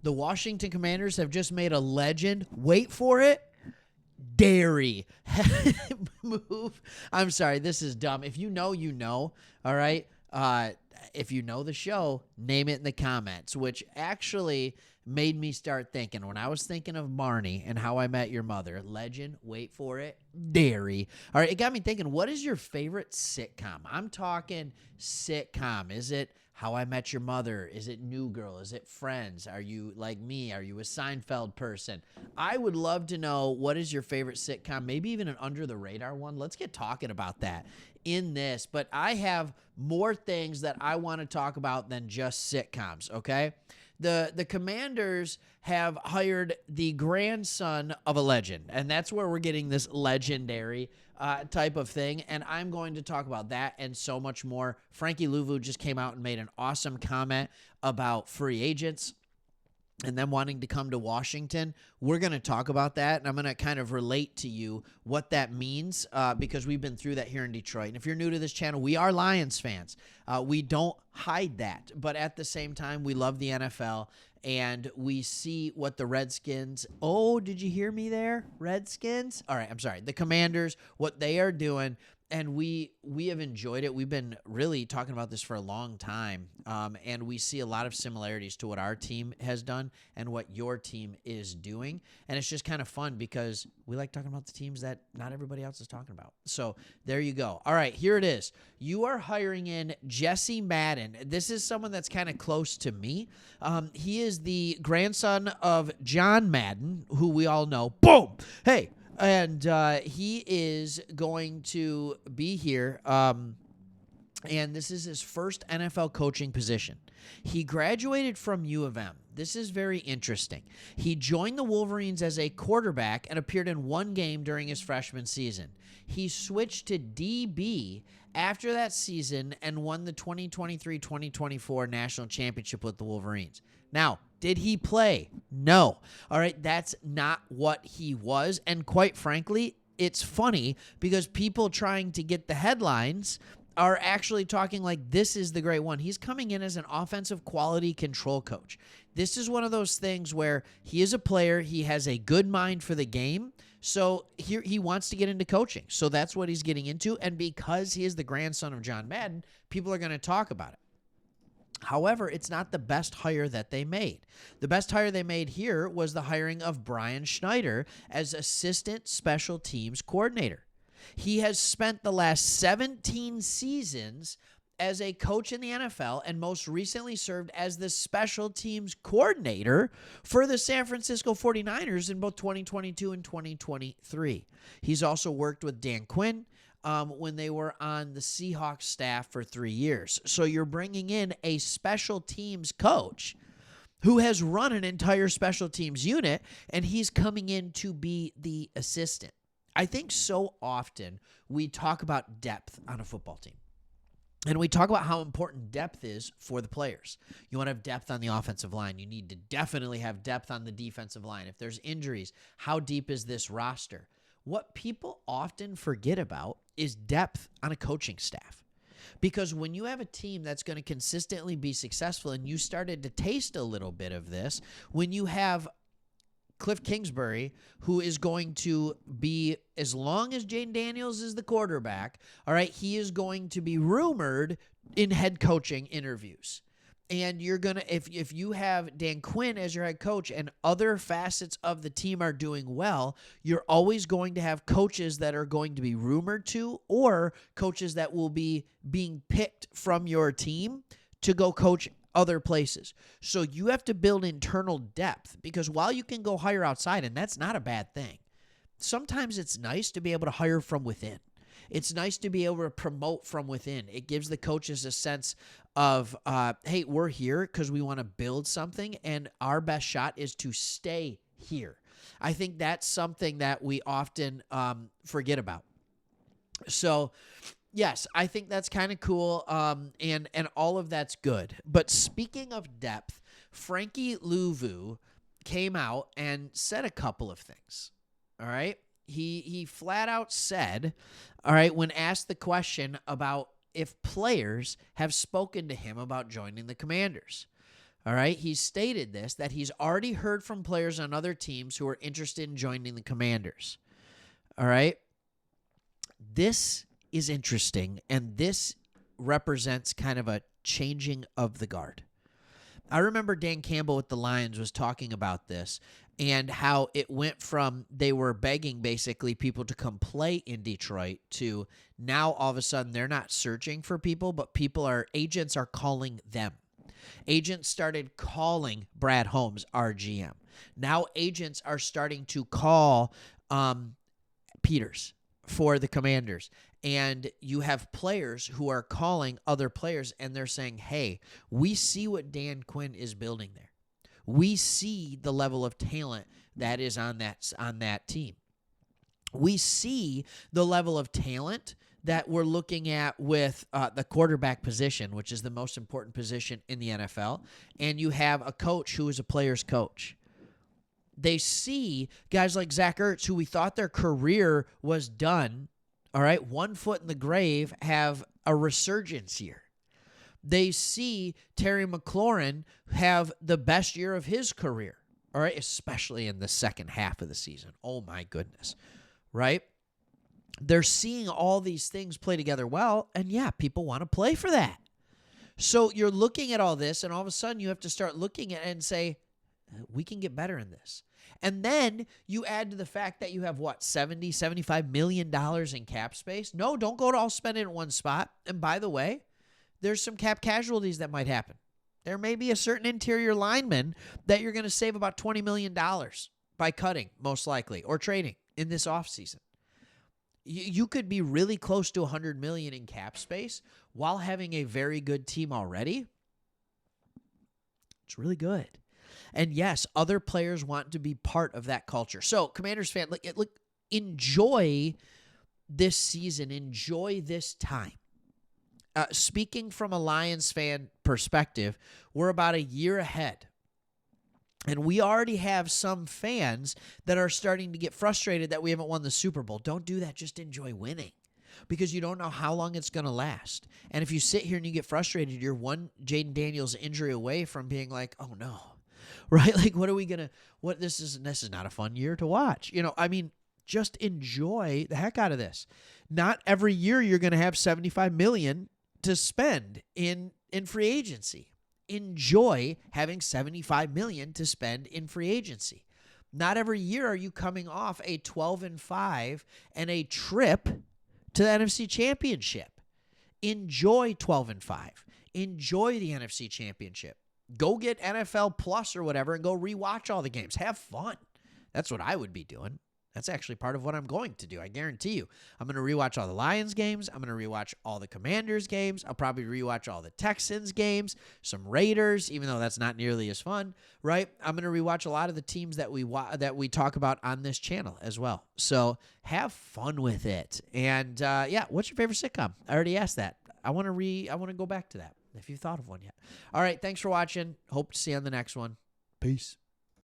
The Washington Commanders have just made a legend. Wait for it. Dairy move. I'm sorry, this is dumb. If you know, you know. All right. If you know the show, name it in the comments, which actually made me start thinking. When I was thinking of Marnie and How I Met Your Mother, legend, wait for it, dairy. All right, it got me thinking, what is your favorite sitcom? I'm talking sitcom. Is it How I Met Your Mother? Is it New Girl? Is it Friends? Are you like me? Are you a Seinfeld person? I would love to know, what is your favorite sitcom, maybe even an under the radar one. Let's get talking about that in this. But I have more things that I want to talk about than just sitcoms, okay? The Commanders have hired the grandson of a legend, and that's where we're getting this legendary type of thing, and I'm going to talk about that and so much more. Frankie Louvu just came out and made an awesome comment about free agents and them wanting to come to Washington. We're going to talk about that, and I'm going to kind of relate to you what that means because we've been through that here in Detroit. And if you're new to this channel, we are Lions fans. We don't hide that, but at the same time, we love the NFL, and we see what the Redskins – oh, did you hear me there? Redskins? All right, I'm sorry. The Commanders, what they are doing – and we have enjoyed it. We've been really talking about this for a long time, and we see a lot of similarities to what our team has done and what your team is doing. And it's just kind of fun because we like talking about the teams that not everybody else is talking about. So there you go. All right, here it is. You are hiring in Jesse Madden. This is someone that's kind of close to me. He is the grandson of John Madden, who we all know. Boom! Hey! And he is going to be here, and this is his first NFL coaching position. He graduated from U of M. This is very interesting. He joined the Wolverines as a quarterback and appeared in one game during his freshman season. He switched to DB after that season and won the 2023-2024 national championship with the Wolverines. Now, did he play? No. All right, that's not what he was. And quite frankly, it's funny because people trying to get the headlines are actually talking like this is the great one. He's coming in as an offensive quality control coach. This is one of those things where he is a player. He has a good mind for the game. So here he wants to get into coaching. So that's what he's getting into. And because he is the grandson of John Madden, people are going to talk about it. However, it's not the best hire that they made. The best hire they made here was the hiring of Brian Schneider as assistant special teams coordinator. He has spent the last 17 seasons as a coach in the NFL and most recently served as the special teams coordinator for the San Francisco 49ers in both 2022 and 2023. He's also worked with Dan Quinn when they were on the Seahawks staff for 3 years. So you're bringing in a special teams coach who has run an entire special teams unit, and he's coming in to be the assistant. I think so often we talk about depth on a football team. And we talk about how important depth is for the players. You want to have depth on the offensive line. You need to definitely have depth on the defensive line. If there's injuries, how deep is this roster? What people often forget about is depth on a coaching staff. Because when you have a team that's going to consistently be successful, and you started to taste a little bit of this, when you have Cliff Kingsbury, who is going to be, as long as Jane Daniels is the quarterback, all right, he is going to be rumored in head coaching interviews. And you're going to, if you have Dan Quinn as your head coach and other facets of the team are doing well, you're always going to have coaches that are going to be rumored to, or coaches that will be being picked from your team to go coach other places. So you have to build internal depth, because while you can go hire outside, and that's not a bad thing, sometimes it's nice to be able to hire from within. It's nice to be able to promote from within. It gives the coaches a sense of, hey, we're here because we want to build something, and our best shot is to stay here. I think that's something that we often forget about. So, yes, I think that's kind of cool, and all of that's good. But speaking of depth, Frankie Louvu came out and said a couple of things, all right? He flat out said, all right, when asked the question about if players have spoken to him about joining the Commanders, All right. He stated this, that he's already heard from players on other teams who are interested in joining the Commanders. All right. This is interesting, and this represents kind of a changing of the guard. I remember Dan Campbell with the Lions was talking about this and how it went from they were begging basically people to come play in Detroit to now all of a sudden they're not searching for people, but agents are calling them. Agents started calling Brad Holmes, our GM. Now agents are starting to call Peters for the Commanders. And you have players who are calling other players, and they're saying, hey, we see what Dan Quinn is building there. We see the level of talent that is on that team. We see the level of talent that we're looking at with the quarterback position, which is the most important position in the NFL. And you have a coach who is a player's coach. They see guys like Zach Ertz, who we thought their career was done, all right, one foot in the grave, have a resurgence here. They see Terry McLaurin have the best year of his career, all right, especially in the second half of the season. Oh, my goodness, right? They're seeing all these things play together well, and yeah, people want to play for that. So you're looking at all this, and all of a sudden you have to start looking at it and say, we can get better in this. And then you add to the fact that you have, $75 million in cap space? No, don't go to all spend it in one spot. And by the way, there's some cap casualties that might happen. There may be a certain interior lineman that you're going to save about $20 million by cutting, most likely, or trading in this offseason. You could be really close to $100 million in cap space while having a very good team already. It's really good. And yes, other players want to be part of that culture. So, Commanders fan, look, enjoy this season. Enjoy this time. Speaking from a Lions fan perspective, we're about a year ahead. And we already have some fans that are starting to get frustrated that we haven't won the Super Bowl. Don't do that. Just enjoy winning, because you don't know how long it's going to last. And if you sit here and you get frustrated, you're one Jaden Daniels injury away from being like, oh no, right? Like, what are we going to, this is not a fun year to watch. Just enjoy the heck out of this. Not every year you're going to have $75 million to spend in free agency. Enjoy having $75 million to spend in free agency. Not every year are you coming off a 12-5 and a trip to the NFC Championship. Enjoy 12-5. Enjoy the NFC Championship. Go get NFL Plus or whatever and go rewatch all the games. Have fun. That's what I would be doing. That's actually part of what I'm going to do. I guarantee you. I'm going to rewatch all the Lions games. I'm going to rewatch all the Commanders games. I'll probably rewatch all the Texans games, some Raiders, even though that's not nearly as fun, right? I'm going to rewatch a lot of the teams that we talk about on this channel as well. So have fun with it. And what's your favorite sitcom? I already asked that. I want to go back to that if you've thought of one yet. All right, thanks for watching. Hope to see you on the next one. Peace.